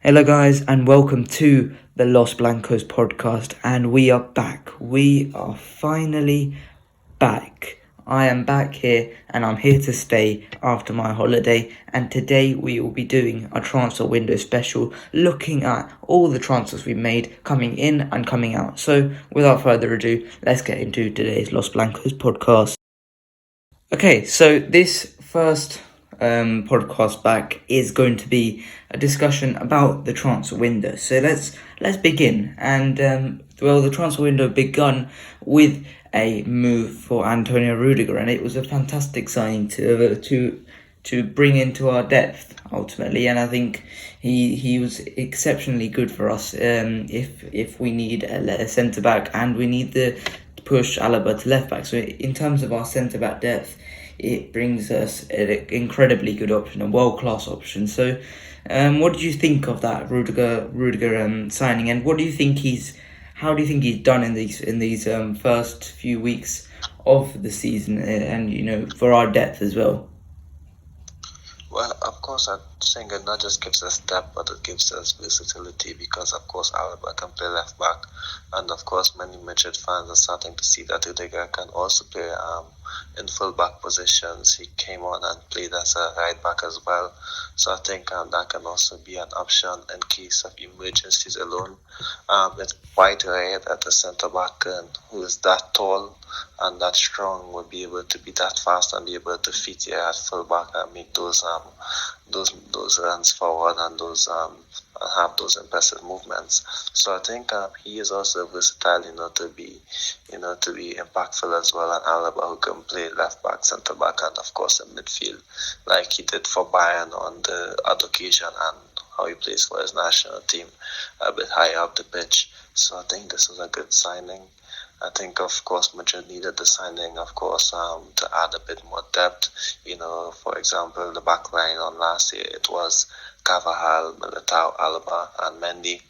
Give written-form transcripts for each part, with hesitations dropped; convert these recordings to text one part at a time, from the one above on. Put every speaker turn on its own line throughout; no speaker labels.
Hello guys and welcome to the Los Blancos podcast, and we are back. We are finally back. I am back here and I'm here to stay after my holiday, and today we will be doing a transfer window special looking at all the transfers we made coming in and coming out. So without further ado, let's get into today's Los Blancos podcast. Okay, so this first podcast back is going to be a discussion about the transfer window. So let's begin. And the transfer window begun with a move for Antonio Rudiger, and it was a fantastic signing to bring into our depth ultimately. And I think he was exceptionally good for us. If we need a centre back and we need the push Alaba to left back. So in terms of our centre back depth, it brings us an incredibly good option, a world class option. So, what did you think of that Rudiger signing, and what do you think how do you think he's done in these first few weeks of the season, and for our depth as well?
Well, of course, I think it not just gives us depth, but it gives us versatility because, of course, Alaba can play left back, and of course, many Madrid fans are starting to see that Rudiger can also play in full back positions. He came on and played as a right back as well, so I think that can also be an option in case of emergencies alone. It's quite rare that a centre back who is that tall and that strong would be able to be that fast and be able to fit here at full back and make those runs forward and those have those impressive movements. So I think he is also versatile, to be impactful as well. And Alaba, who can play left back, centre back, and of course in midfield, like he did for Bayern on the other occasion, and how he plays for his national team a bit higher up the pitch. So I think this is a good signing. I think, of course, Madrid needed the signing, of course, to add a bit more depth. For example, the back line on last year, it was Carvajal, Militao, Alaba, and Mendy.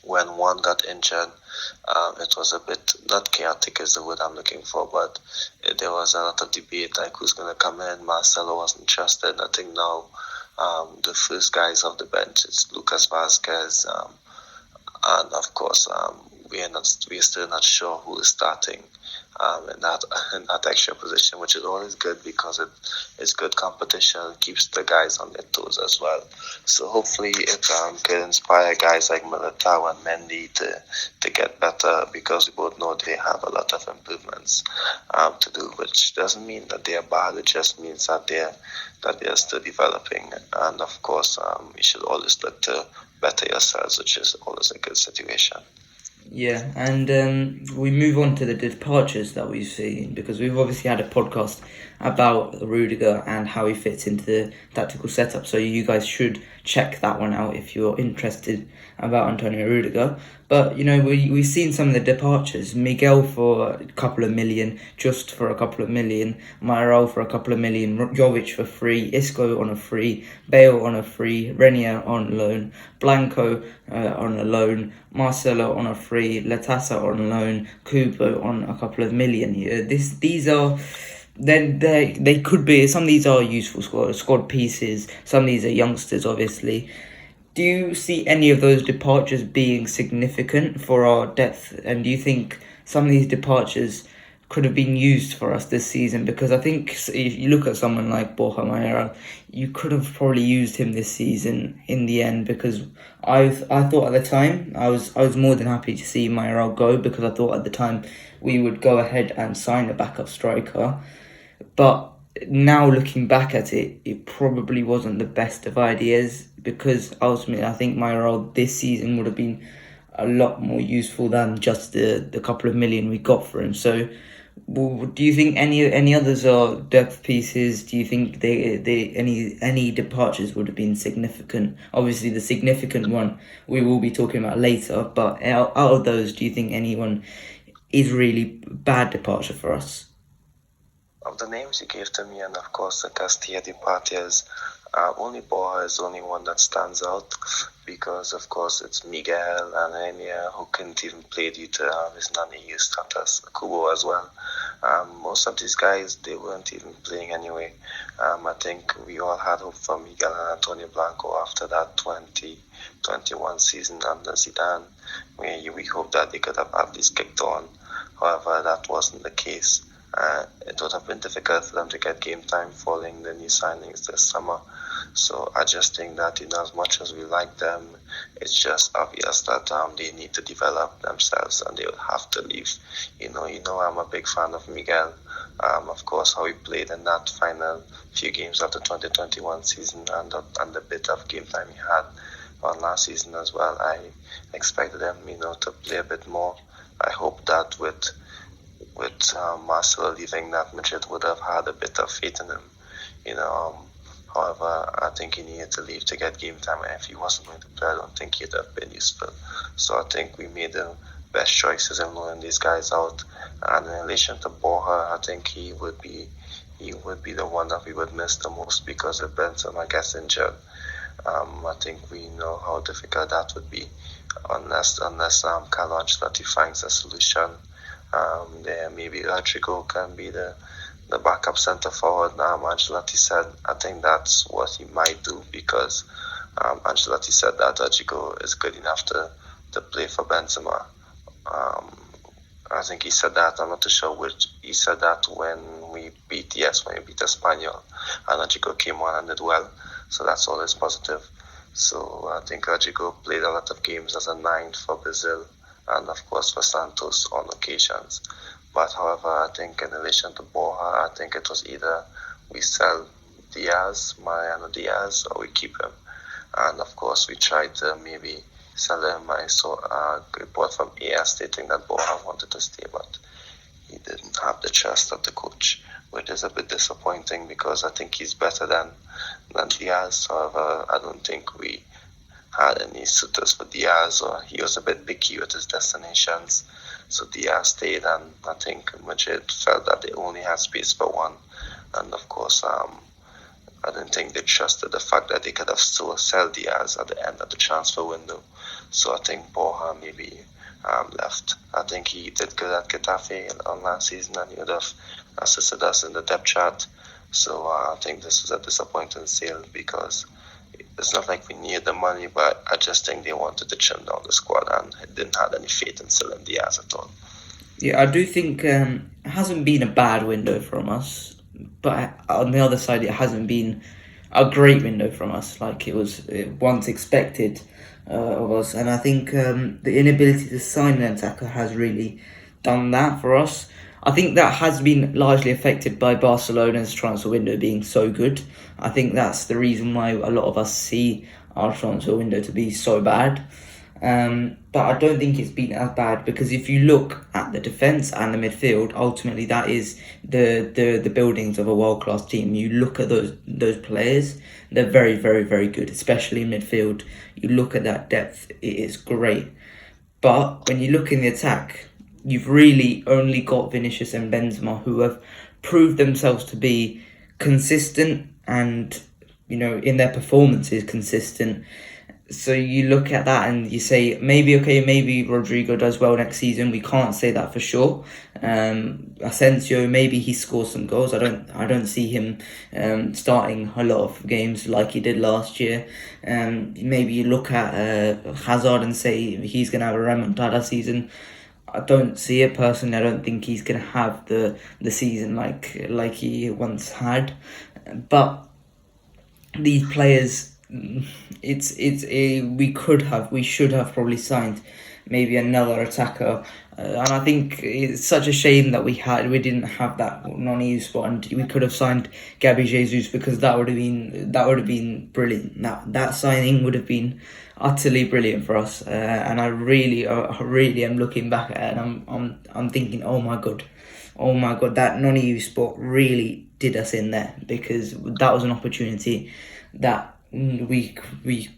When one got injured, it was a bit, not chaotic is the word I'm looking for, but there was a lot of debate, like who's going to come in. Marcelo wasn't trusted. I think now the first guys off the bench, it's Lucas Vazquez, and of course, we're still not sure who is starting in that extra position, which is always good because it's good competition, keeps the guys on their toes as well. So hopefully it can inspire guys like Militao and Mendy to get better, because we both know they have a lot of improvements to do, which doesn't mean that they are bad. It just means that they're still developing. And of course, you should always look to better yourselves, which is always a good situation.
Yeah, and we move on to the departures that we've seen, because we've obviously had a podcast about Rudiger and how he fits into the tactical setup. So you guys should check that one out if you're interested about Antonio Rudiger. But, we've seen some of the departures. Miguel for a couple of million, Just for a couple of million, Mayoral for a couple of million, Jovic for free, Isco on a free, Bale on a free, Renier on loan, Blanco on a loan, Marcelo on a free, Latasa on loan, Kubo on a couple of million. These are... Then they could be, some of these are useful squad pieces, some of these are youngsters obviously. Do you see any of those departures being significant for our depth, and do you think some of these departures could have been used for us this season? Because I think if you look at someone like Borja Mayoral, you could have probably used him this season in the end, because I thought at the time I was more than happy to see Mayoral go, because I thought at the time we would go ahead and sign a backup striker. But now looking back at it, it probably wasn't the best of ideas, because ultimately I think Mayoral this season would have been a lot more useful than just the couple of million we got for him. So do you think any others are depth pieces? Do you think any departures would have been significant? Obviously the significant one we will be talking about later, but out of those, do you think anyone is really bad departure for us?
Of the names you gave to me, and of course the Castilla departures, only Borja is the only one that stands out, because of course it's Miguel and Renier who couldn't even play due to his non-EU status, Kubo as well. Most of these guys, they weren't even playing anyway. I think we all had hope for Miguel and Antonio Blanco after that 2021 season under Zidane. We hoped that they could have at least kicked on. However, that wasn't the case. It would have been difficult for them to get game time following the new signings this summer. So I just think that, as much as we like them, it's just obvious that they need to develop themselves and they would have to leave. I'm a big fan of Miguel. Of course, how he played in that final few games of the 2021 season and the bit of game time he had on last season as well. I expected him, to play a bit more. I hope that with Marcelo leaving, that Madrid would have had a bit of faith in him. However, I think he needed to leave to get game time, and if he wasn't going to play, I don't think he'd have been useful. So I think we made the best choices in loaning these guys out. And in relation to Borja, I think he would be the one that we would miss the most, because if Benzema gets injured, I think we know how difficult that would be unless Carlo Ancelotti finds a solution. There maybe Rodrigo can be the backup centre forward. Ancelotti said, I think that's what he might do, because Ancelotti said that Rodrigo is good enough to play for Benzema. I think he said that, I'm not too sure which. He said that when we beat Espanyol, and Rodrigo came on and did well. So that's always positive. So I think Rodrigo played a lot of games as a 9 for Brazil, and of course for Santos on occasions. But however, I think in relation to Borja, I think it was either we sell Mariano Diaz, or we keep him. And of course, we tried to maybe sell him. I saw a report from AS stating that Borja wanted to stay, but he didn't have the trust of the coach, which is a bit disappointing, because I think he's better than Diaz. However, I don't think we had any suitors for Diaz, or he was a bit picky with his destinations. So Diaz stayed, and I think Madrid felt that they only had space for one. And of course, I didn't think they trusted the fact that they could have still sell Diaz at the end of the transfer window. So I think Borja maybe left. I think he did good at Getafe on last season, and he would have assisted us in the depth chart. So I think this was a disappointing sale, because it's not like we needed the money, but I just think they wanted to trim down the squad and didn't have any faith in selling Diaz at all.
Yeah, I do think it hasn't been a bad window from us, but on the other side, it hasn't been a great window from us, like it was once expected of us. And I think the inability to sign an attacker has really done that for us. I think that has been largely affected by Barcelona's transfer window being so good. I think that's the reason why a lot of us see our transfer window to be so bad. But I don't think it's been as bad, because if you look at the defence and the midfield, ultimately that is the buildings of a world-class team. You look at those players, they're very, very, very good, especially in midfield. You look at that depth, it is great. But when you look in the attack, you've really only got Vinicius and Benzema, who have proved themselves to be consistent and, in their performances consistent. So you look at that and you say, maybe Rodrigo does well next season. We can't say that for sure. Asensio, maybe he scores some goals. I don't see him starting a lot of games like he did last year. Maybe you look at Hazard and say he's going to have a remontada season. I don't see it personally. I don't think he's going to have the season like he once had. But these players, we should have probably signed maybe another attacker, and I think it's such a shame that we didn't have that non-EU spot, and we could have signed Gabby Jesus, because that would have been brilliant. That signing would have been utterly brilliant for us, and I really am looking back at it, and I'm thinking, oh my god, that non-EU spot really did us in there, because that was an opportunity that we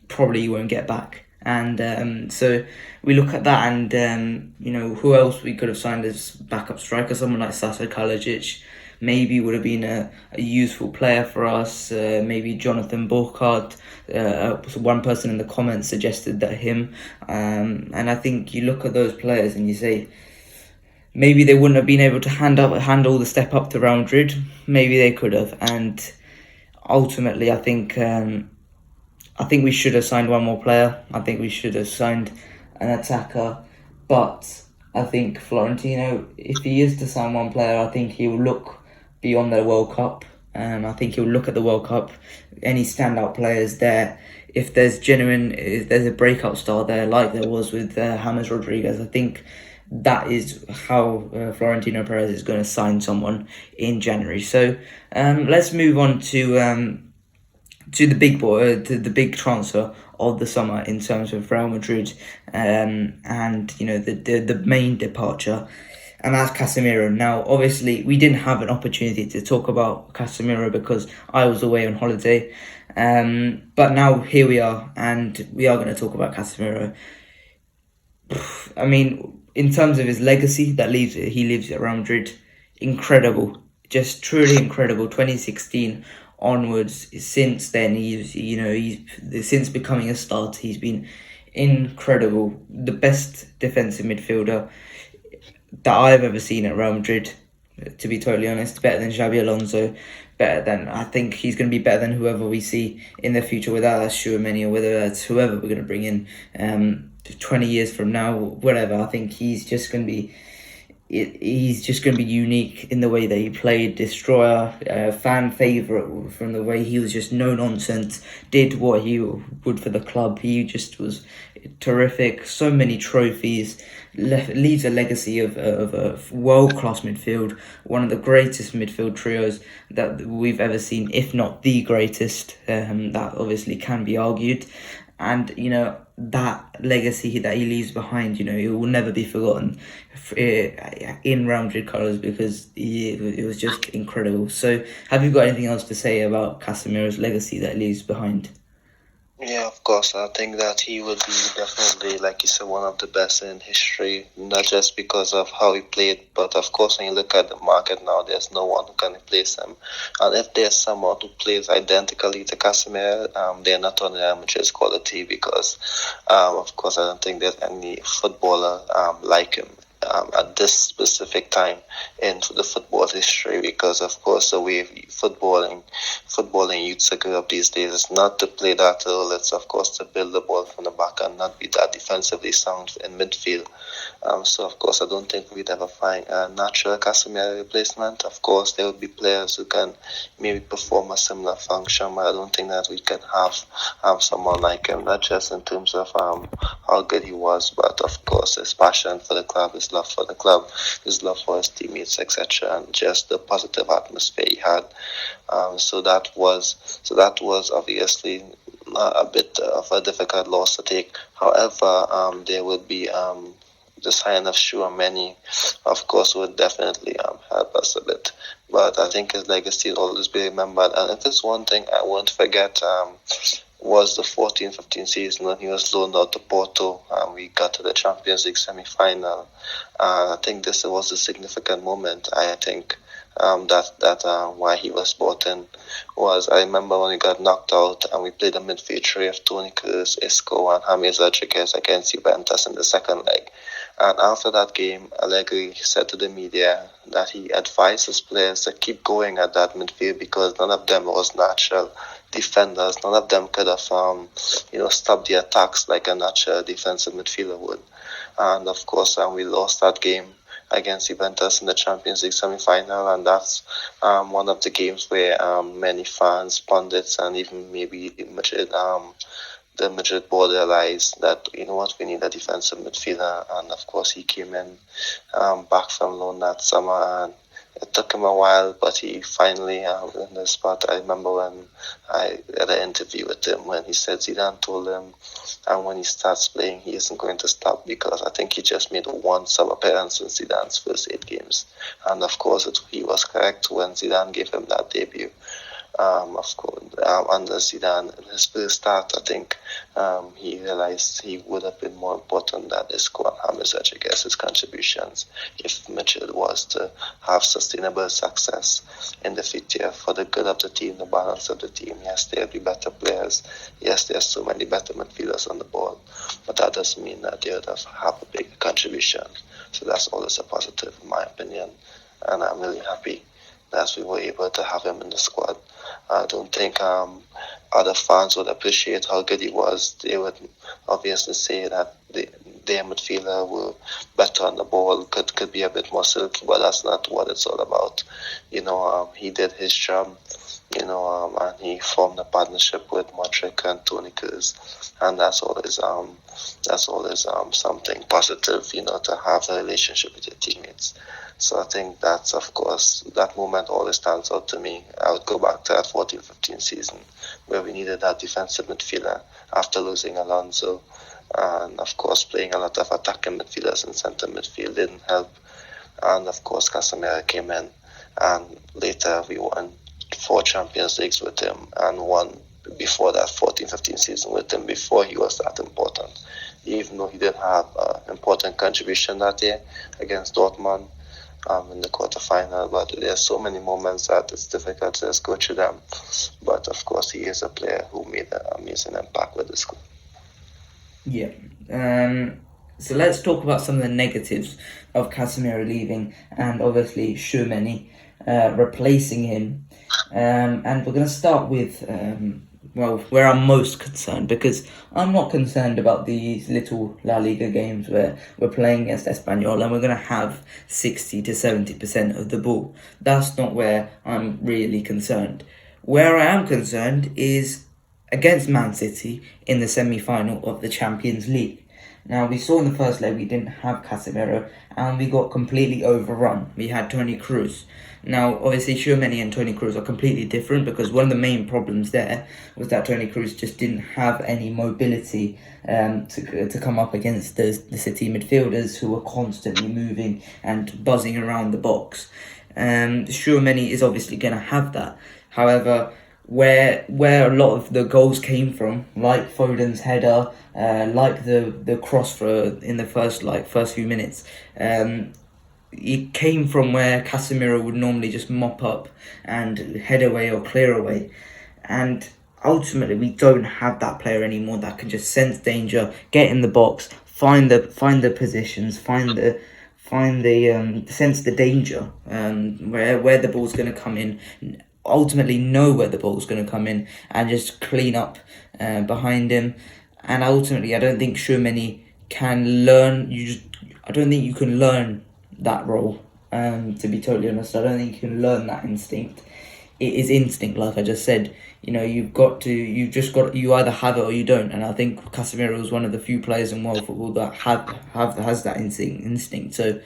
probably won't get back. And so we look at that, and who else we could have signed as backup striker? Someone like Sasa Kalajic maybe would have been a useful player for us. Maybe Jonathan Burkhardt. One person in the comments suggested that him. And I think you look at those players and you say, maybe they wouldn't have been able to handle the step up to Real Madrid. Maybe they could have, and ultimately, I think we should have signed one more player. I think we should have signed an attacker, but I think Florentino, if he is to sign one player, I think he will look beyond the World Cup. I think he'll look at the World Cup, any standout players there. If there's a breakout star there, like there was with James Rodriguez, I think that is how Florentino Perez is going to sign someone in January. So let's move on to the big to the big transfer of the summer in terms of Real Madrid, and the main departure, and that's Casemiro. Now, obviously, we didn't have an opportunity to talk about Casemiro because I was away on holiday, but now here we are, and we are going to talk about Casemiro. I mean, in terms of his legacy he leaves at Real Madrid, incredible, just truly incredible. 2016 onwards, since then he's since becoming a starter, he's been incredible. The best defensive midfielder that I've ever seen at Real Madrid, to be totally honest. Better than Xabi Alonso, I think he's going to be better than whoever we see in the future, whether that's Tchouaméni or whether that's whoever we're going to bring in 20 years from now, whatever. I think he's just going to be unique in the way that he played, destroyer, fan favourite from the way he was just no nonsense, did what he would for the club. He just was terrific, so many trophies, leaves a legacy of a world-class midfield, one of the greatest midfield trios that we've ever seen, if not the greatest. That obviously can be argued. And, that legacy that he leaves behind, it will never be forgotten in Real Madrid colours, because it was just incredible. So, have you got anything else to say about Casemiro's legacy that he leaves behind?
Yeah, of course. I think that he would be definitely, like you said, one of the best in history, not just because of how he played, but of course, when you look at the market now, there's no one who can replace him. And if there's someone who plays identically to Casemiro, they're not on Real Madrid's quality, because, of course, I don't think there's any footballer like him. At this specific time in the football history, because of course the way footballing youths grew up these days is not to play that role. It's of course to build the ball from the back and not be that defensively sound in midfield. So of course I don't think we'd ever find a natural Casemiro replacement. Of course there would be players who can maybe perform a similar function, but I don't think that we can have someone like him, not just in terms of how good he was, but of course his passion for the club, his love for the club, his love for his teammates, etc., and just the positive atmosphere he had. So that was obviously a bit of a difficult loss to take. However, there would be the sign of Tchouaméni, of course, would definitely help us a bit. But I think his legacy will always be remembered. And if there's one thing I won't forget, was the 14-15 season when he was loaned out to Porto and we got to the Champions League semi-final. I think this was a significant moment. I think that why he was brought in was, I remember when we got knocked out and we played a midfield trio of Toni Kroos, Isco and James Rodriguez against Juventus in the second leg. And after that game, Allegri said to the media that he advised his players to keep going at that midfield because none of them was natural defenders. None of them could have, stopped the attacks like a natural defensive midfielder would. And of course, we lost that game against Juventus in the Champions League semi-final, and that's one of the games where many fans, pundits, and even maybe the Madrid board realized that, you know what, we need a defensive midfielder. And of course he came in back from loan that summer, and it took him a while, but he finally in the spot. I remember when I had an interview with him when he said Zidane told him, and when he starts playing, he isn't going to stop, because I think he just made one sub appearance in Zidane's first 8 games. And of course he was correct when Zidane gave him that debut. Of course, under Zidane in his first start, I think he realized he would have been more important than Isco and James Rodriguez, his contributions, if Mitchell was to have sustainable success in the future for the good of the team, the balance of the team. Yes, there'll be better players. Yes, there's so many better midfielders on the ball, but that doesn't mean that they would have a big contribution. So that's always a positive, in my opinion, and I'm really happy that we were able to have him in the squad. I don't think other fans would appreciate how good he was. They would obviously say that their midfielder were better on the ball, could be a bit more silky, but that's not what it's all about. He did his job, and he formed a partnership with Modric and Toni Kroos, and that's always something positive, to have a relationship with your teammates. So I think that's, of course, that moment always stands out to me. I would go back to that 14-15 season where we needed that defensive midfielder after losing Alonso. And, of course, playing a lot of attacking midfielders in centre midfield didn't help. And, of course, Casemiro came in. And later we won 4 Champions Leagues with him and won before that 14-15 season with him before he was that important. Even though he did have an important contribution that year against Dortmund, in the quarterfinal, but there's so many moments that it's difficult to just go through them. But of course, he is a player who made an amazing impact with the school.
Yeah. So let's talk about some of the negatives of Casemiro leaving and obviously Tchouaméni replacing him. And we're going to start with where I'm most concerned, because I'm not concerned about these little La Liga games where we're playing against Espanyol and we're going to have 60 to 70% of the ball. That's not where I'm really concerned. Where I am concerned is against Man City in the semi-final of the Champions League. Now, we saw in the first leg we didn't have Casemiro and we got completely overrun. We had Toni Kroos. Now, obviously, Tchouaméni and Toni Kroos are completely different, because one of the main problems there was that Toni Kroos just didn't have any mobility to come up against the City midfielders who were constantly moving and buzzing around the box. Tchouaméni is obviously going to have that. However, where a lot of the goals came from, like Foden's header, like the cross in the first few minutes, it came from where Casemiro would normally just mop up and head away or clear away. And ultimately, we don't have that player anymore that can just sense danger, get in the box, find the positions, sense the danger, where the ball's going to come in, ultimately know where the ball's going to come in and just clean up behind him. And ultimately, I don't think Tchouaméni can learn. I don't think you can learn that role. To be totally honest, I don't think you can learn that instinct. It is instinct, like I just said. You either have it or you don't. And I think Casemiro is one of the few players in world football that has that instinct. So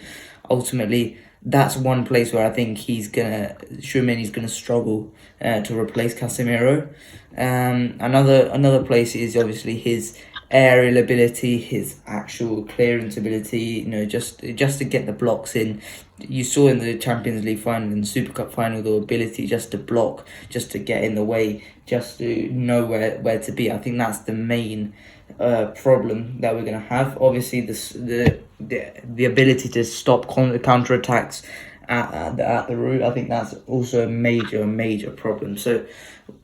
ultimately, that's one place where I think Tchouaméni's gonna struggle to replace Casemiro. Another place is obviously his aerial ability, his actual clearance ability. Just to get the blocks in. You saw in the Champions League final and Super Cup final the ability just to block, just to get in the way, just to know where to be. I think that's the main problem that we're going to have. Obviously, the ability to stop counter attacks at the root, I think that's also a major problem. So,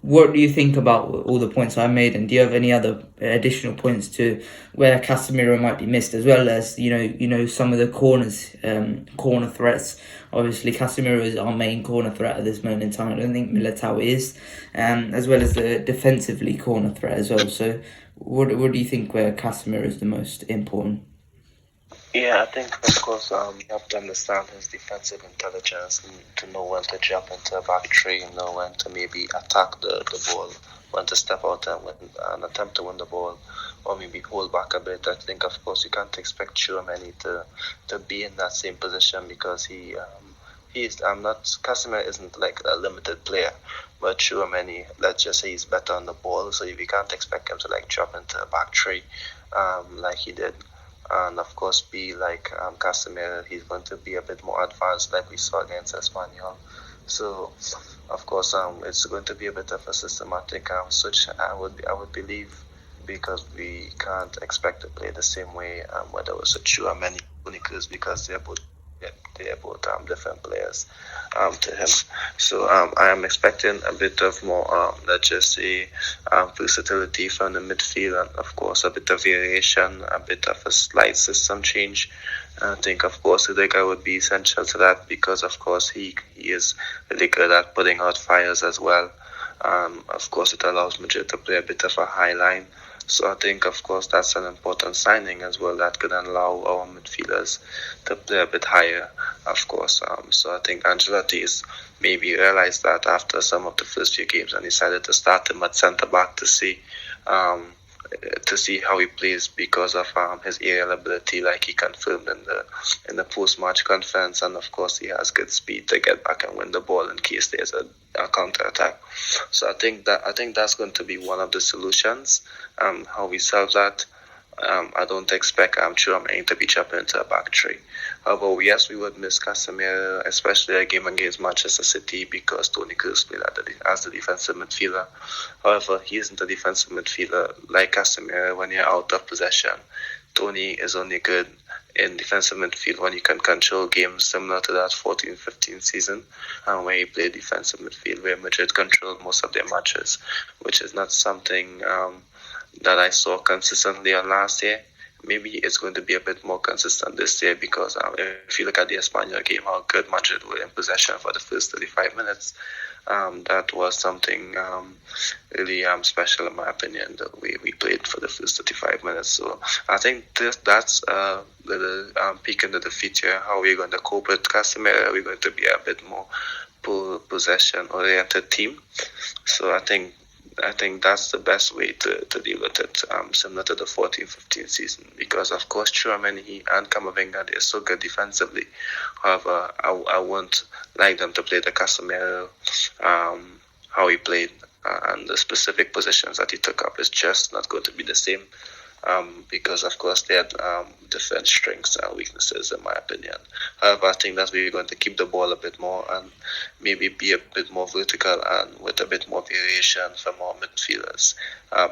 what do you think about all the points I made, and do you have any other additional points to where Casemiro might be missed, as well as some of the corner threats? Obviously, Casemiro is our main corner threat at this moment in time. I don't think Militao is, as well as the defensively corner threat as well. So, what do you think where Casemiro is the most important?
Yeah, I think, of course, you have to understand his defensive intelligence and to know when to jump into a back three, know when to maybe attack the ball, when to step out and attempt to win the ball, or maybe hold back a bit. I think, of course, you can't expect Tchouaméni to be in that same position, because Casemiro isn't like a limited player, but Tchouaméni, let's just say he's better on the ball, so we can't expect him to like drop into a back three like he did. And of course, be like Casemiro, he's going to be a bit more advanced, like we saw against Espanyol. So, of course, it's going to be a bit of a systematic switch. I would believe, because we can't expect to play the same way whether it's a true or many Chronicles, because they're both different players to him. So I am expecting a bit of more, let's just say, versatility from the midfield, and of course a bit of variation, a bit of a slight system change. I think, of course, Rudiger would be essential to that, because, of course, he is really good at putting out fires as well. Of course, it allows Madrid to play a bit of a high line. So I think, of course, that's an important signing as well, that could allow our midfielders to play a bit higher, of course. So I think Ancelotti is maybe realized that after some of the first few games, and decided to start him at centre back um, to see how he plays, because of his aerial ability, like he confirmed in the post match conference, and of course he has good speed to get back and win the ball in case there's a counter attack. So I think that's going to be one of the solutions. How we solve that. I don't expect Chouameni to be jumping into a back three. However, yes, we would miss Casemiro, especially a game against Manchester City, because Toni Kroos played as the defensive midfielder. However, he isn't a defensive midfielder like Casemiro when you're out of possession. Toni is only good in defensive midfield when he can control games, similar to that 14-15 season, where he played defensive midfield, where Madrid controlled most of their matches, which is not something that I saw consistently on last year. Maybe it's going to be a bit more consistent this year, because if you look at the Espanyol game, how good Madrid were in possession for the first 35 minutes, that was something really special in my opinion, the way we played for the first 35 minutes. So I think that's the peek into the future, how we're going to cope with Casemiro. We're going to be a bit more possession-oriented team. So I think that's the best way to deal with it, similar to the 14-15 season, because of course Chouameni and Camavinga, they're so good defensively. However, I won't like them to play the Casemiro how he played, and the specific positions that he took up is just not going to be the same, because of course they had different strengths and weaknesses in my opinion. However, I think that we're going to keep the ball a bit more and maybe be a bit more vertical and with a bit more variation from our midfielders,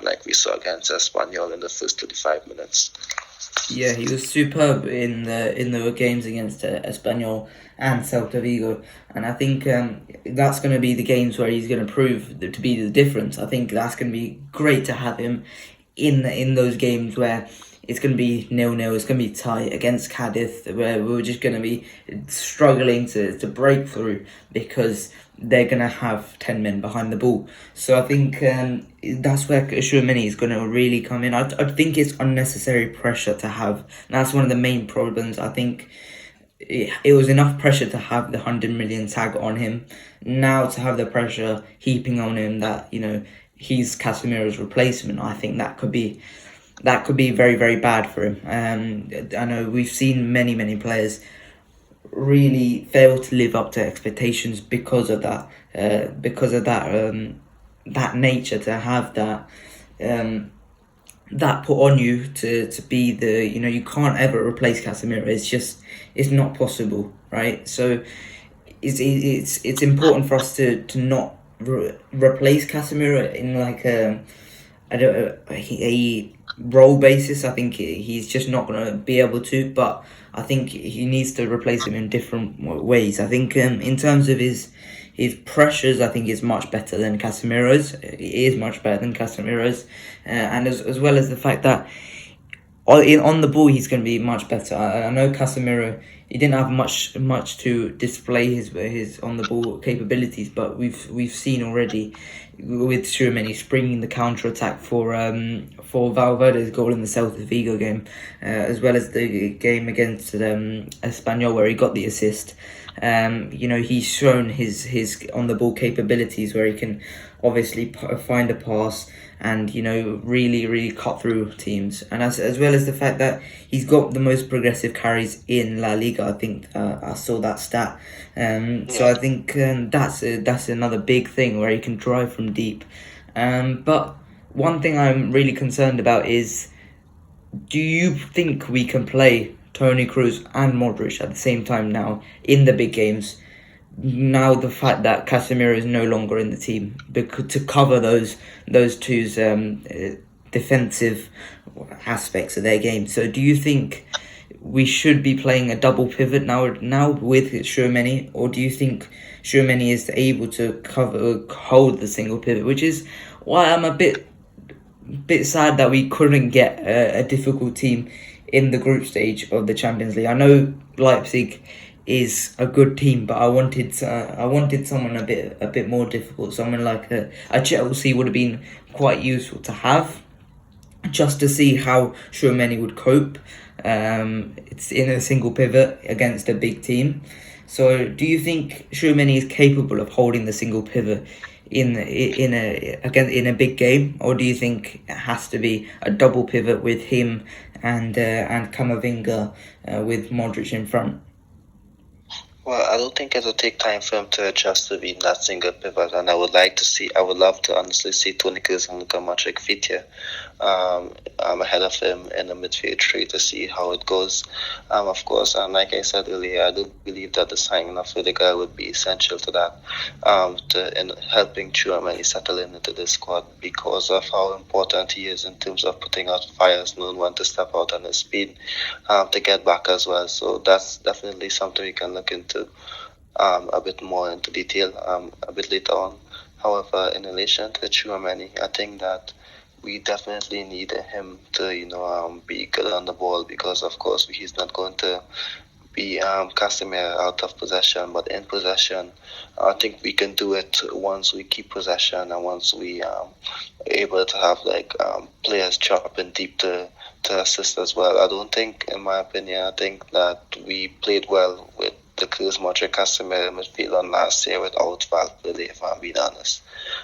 like we saw against Espanyol in the first 35 minutes.
Yeah, he was superb in the games against Espanyol and Celta Vigo, and I think that's going to be the games where he's going to prove to be the difference. I think that's going to be great to have him in those games where it's going to be 0-0, it's going to be tight against Cadiz, where we're just going to be struggling to break through because they're going to have 10 men behind the ball. So I think that's where Chouameni is going to really come in. I think it's unnecessary pressure to have. That's one of the main problems. I think it was enough pressure to have the 100 million tag on him. Now to have the pressure heaping on him that, he's Casemiro's replacement, I think that could be very, very bad for him. I know we've seen many players really fail to live up to expectations because of that. That nature to have that that put on you to be the you can't ever replace Casemiro. It's not possible, right? So it's important for us to not replace Casemiro in like a role basis. I think he's just not going to be able to, but I think he needs to replace him in different ways. I think in terms of his pressures, I think is much better than Casemiro's. It is much better than Casemiro's, and as well as the fact that on the ball he's going to be much better. I know Casemiro, he didn't have much to display his on the ball capabilities, but we've seen already with Chouameni springing the counter attack for Valverde's goal in the Celta Vigo game, as well as the game against Espanyol where he got the assist. He's shown his on the ball capabilities where he can obviously find a pass and really cut through teams, and as well as the fact that he's got the most progressive carries in La Liga. I think I saw that stat, so I think that's another big thing where he can drive from deep. But one thing I'm really concerned about is, do you think we can play Toni Kroos and Modric at the same time now in the big games? now the fact that Casemiro is no longer in the team because to cover those two's defensive aspects of their game. So do you think we should be playing a double pivot now with Tchouaméni, or do you think Tchouaméni is able to hold the single pivot, which is why I'm a bit sad that we couldn't get a difficult team in the group stage of the Champions League. I know Leipzig is a good team, but I wanted someone a bit more difficult. Someone like a Chelsea would have been quite useful to have, just to see how Tchouaméni would cope. It's in a single pivot against a big team. So, do you think Tchouaméni is capable of holding the single pivot in a big game, or do you think it has to be a double pivot with him and Camavinga with Modric in front?
Well, I don't think it'll take time for him to adjust to being that single pivot, and I would love to honestly see Toni Kroos and Luka Modric fit here. I'm ahead of him in the midfield three to see how it goes. Of course, and like I said earlier, I do believe that the signing of Rudiger would be essential to that, in helping Tchouaméni settle into the squad because of how important he is in terms of putting out fires, knowing when to step out on his speed, to get back as well. So that's definitely something we can look into a bit more into detail a bit later on. However, in relation to Tchouaméni, I think that we definitely need him to, be good on the ball because, of course, he's not going to be Casemiro out of possession, but in possession, I think we can do it once we keep possession and once we are able to have players chopping deep to assist as well. I don't think, in my opinion, I think that we played well with the Kroos, Modric, Casemiro midfield on last year without Valverde, if I'm being honest.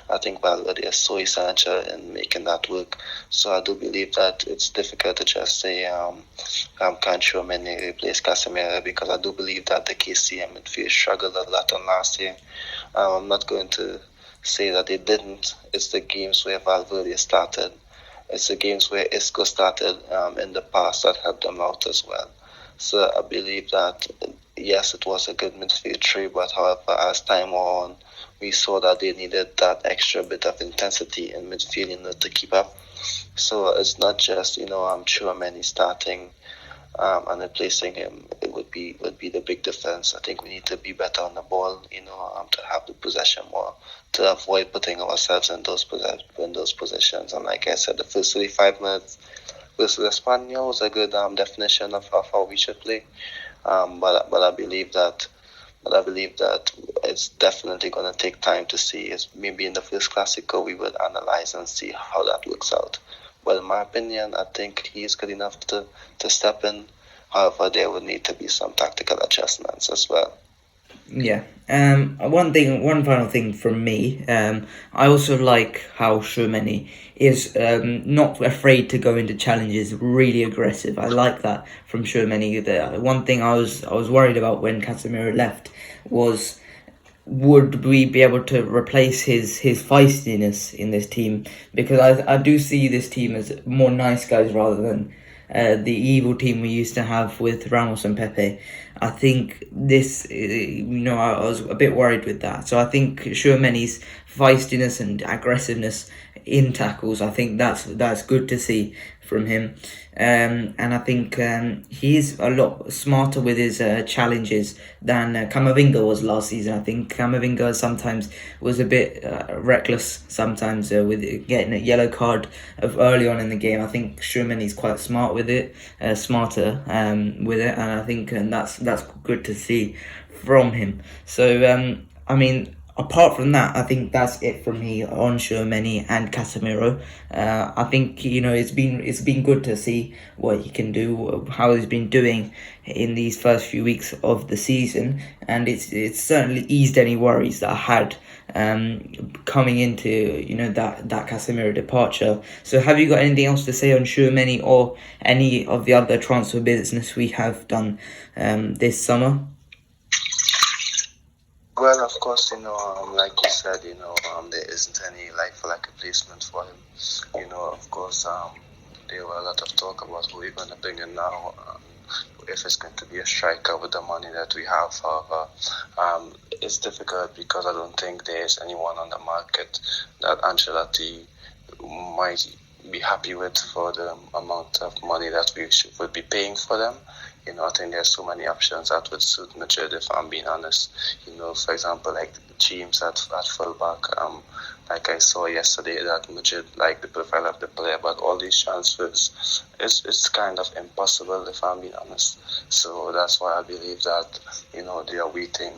I think Valverde is so essential in making that work. So I do believe that it's difficult to just say can Tchouaméni replace Casemiro because I do believe that the KCM midfield struggled a lot on last year. I'm not going to say that they didn't. It's the games where Valverde started. It's the games where Isco started in the past that helped them out as well. So I believe that, yes, it was a good midfield three, but however, as time went on, we saw that they needed that extra bit of intensity in midfield to keep up. So it's not just Tchouaméni starting and replacing him. It would be the big difference. I think we need to be better on the ball, to have the possession more, to avoid putting ourselves in those positions. And like I said, the first 35 minutes versus Espanyol was a good definition of how we should play. But I believe that it's definitely going to take time to see. It's maybe in the first Clasico we will analyze and see how that works out. But in my opinion, I think he is good enough to step in. However, there would need to be some tactical adjustments as well.
Yeah. One final thing from me. I also like how Tchouaméni is not afraid to go into challenges, really aggressive. I like that from Tchouaméni. The one thing I was worried about when Casemiro left was, would we be able to replace his feistiness in this team? Because I do see this team as more nice guys rather than the evil team we used to have with Ramos and Pepe. I think this, I was a bit worried with that. So I think Tchouaméni's feistiness and aggressiveness in tackles, I think that's good to see from him. And I think he's a lot smarter with his challenges than Camavinga was last season. I think Camavinga sometimes was a bit reckless sometimes with getting a yellow card early on in the game. I think Tchouaméni's quite smart with it, smarter with it, and I think that's good to see from him. So apart from that, I think that's it from me on Tchouaméni and Casemiro. I think it's been good to see what he can do, how he's been doing in these first few weeks of the season, and it's certainly eased any worries that I had coming into that Casemiro departure. So have you got anything else to say on Tchouaméni or any of the other transfer business we have done this summer?
Well, of course, like you said, there isn't any like-for-like replacement for him. Of course, there were a lot of talk about who we're going to bring in now. if it's going to be a striker with the money that we have. However, it's difficult because I don't think there is anyone on the market that Ancelotti might be happy with for the amount of money that would be paying for them. I think there's so many options that would suit Madrid, if I'm being honest. For example, like James at fullback. Like I saw yesterday that Madrid like the profile of the player, but all these transfers, it's kind of impossible, if I'm being honest. So that's why I believe that they are waiting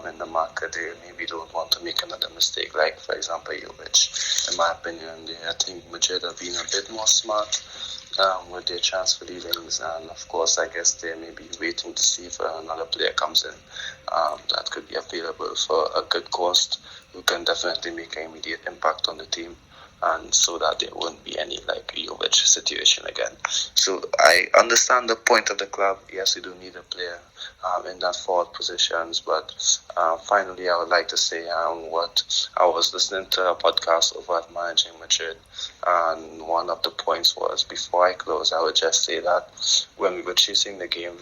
in the market. They maybe don't want to make another mistake, like for example Jovic. In my opinion, I think Madrid have been a bit more smart with their transfer dealings, and of course I guess they may be waiting to see if another player comes in that could be available for a good cost, who can definitely make an immediate impact on the team, and so that there won't be any like Jovic situation again. So I understand the point of the club. Yes, we do need a player in that forward positions, but finally I would like to say what I was listening to a podcast over at Managing Madrid, and one of the points was, before I close, I would just say that when we were chasing the game,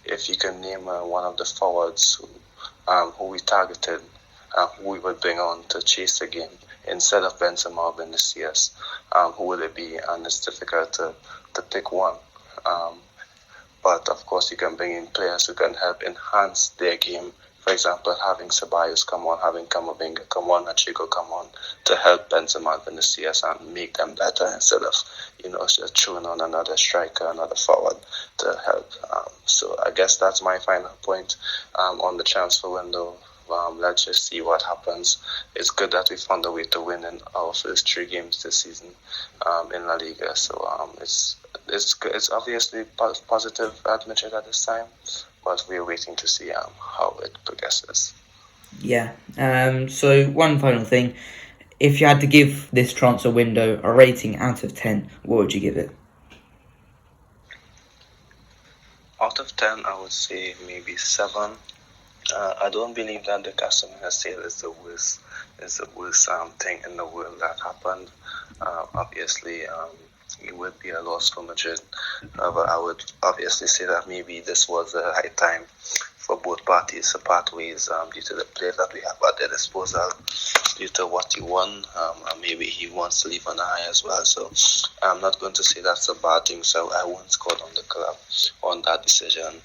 if you can name one of the forwards who we targeted, who we would bring on to chase the game instead of Benzema or Vinicius, who would it be? And it's difficult to pick one. But of course, you can bring in players who can help enhance their game. For example, having Ceballos come on, having Camavinga come on, Chico come on to help Benzema and Vinicius and make them better, instead of just throwing on another striker, another forward to help. So I guess that's my final point on the transfer window. Let's just see what happens. It's good that we found a way to win in our first 3 games this season in La Liga. So it's obviously positive at Madrid at this time, but we're waiting to see how it progresses.
Yeah. So one final thing. If you had to give this transfer window a rating out of 10, what would you give it?
Out of 10, I would say maybe 7. I don't believe that the Casemiro sale is the worst thing in the world that happened. Obviously, it would be a loss for Madrid. But I would obviously say that maybe this was the right time for both parties to part ways due to the players that we have at their disposal, due to what he won. And maybe he wants to leave on a high as well. So I'm not going to say that's a bad thing. So I won't score on the club on that decision.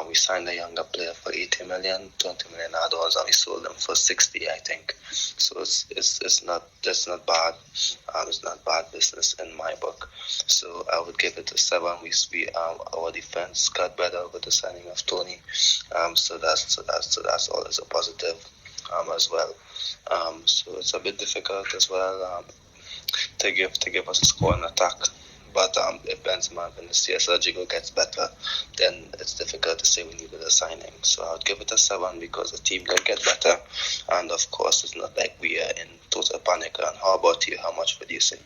We signed a younger player for 80 million, 20 million add-ons, and we sold them for 60, I think. So it's not bad. It's not bad business in my book. So I would give it a 7. Our defense got better with the signing of Tony. So that's always a positive as well. So it's a bit difficult as well to give us a score in attack. But if Benzema and Vinicius Jigo gets better, then it's difficult to say we needed a signing. So I would give it a 7 because the team can get better, and of course it's not like we are in total panic. And how about you? How much would you say?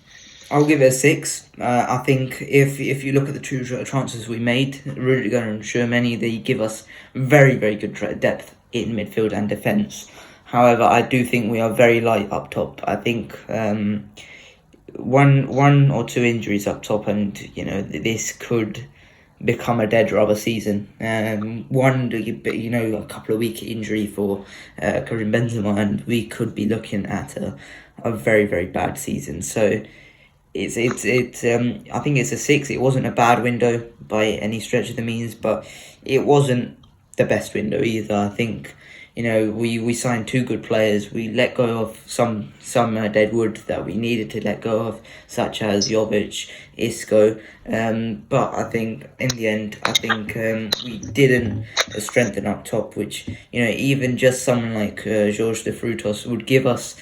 I'll give it a 6. I think if you look at the 2 transfers we made, Rudiger and Tchouaméni, they give us very, very good depth in midfield and defence. However, I do think we are very light up top. I think one or 2 injuries up top, and this could become a dead rubber season. One, a couple of week injury for Karim Benzema, and we could be looking at a very, very bad season. So it's I think it's a 6. It wasn't a bad window by any stretch of the means, but it wasn't the best window either. I think we signed 2 good players. We let go of some dead wood that we needed to let go of, such as Jovic, Isco. But I think in the end, we didn't strengthen up top, which even just someone like Jorge de Frutos would give us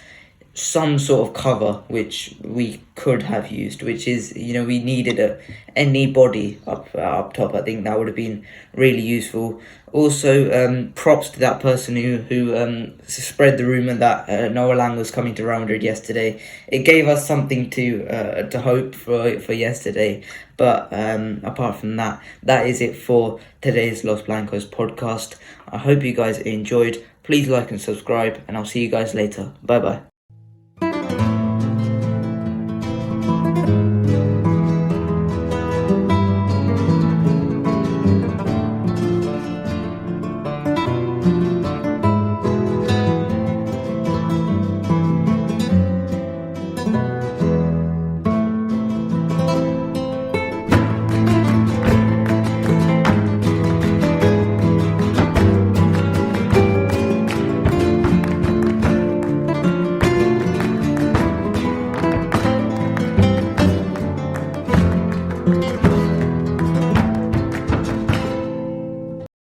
some sort of cover, which we could have used, which is we needed anybody up top. I think that would have been really useful. Also, props to that person who spread the rumour that Noah Lang was coming to Real Madrid yesterday. It gave us something to hope for yesterday. But apart from that, that is it for today's Los Blancos podcast. I hope you guys enjoyed. Please like and subscribe, and I'll see you guys later. Bye bye.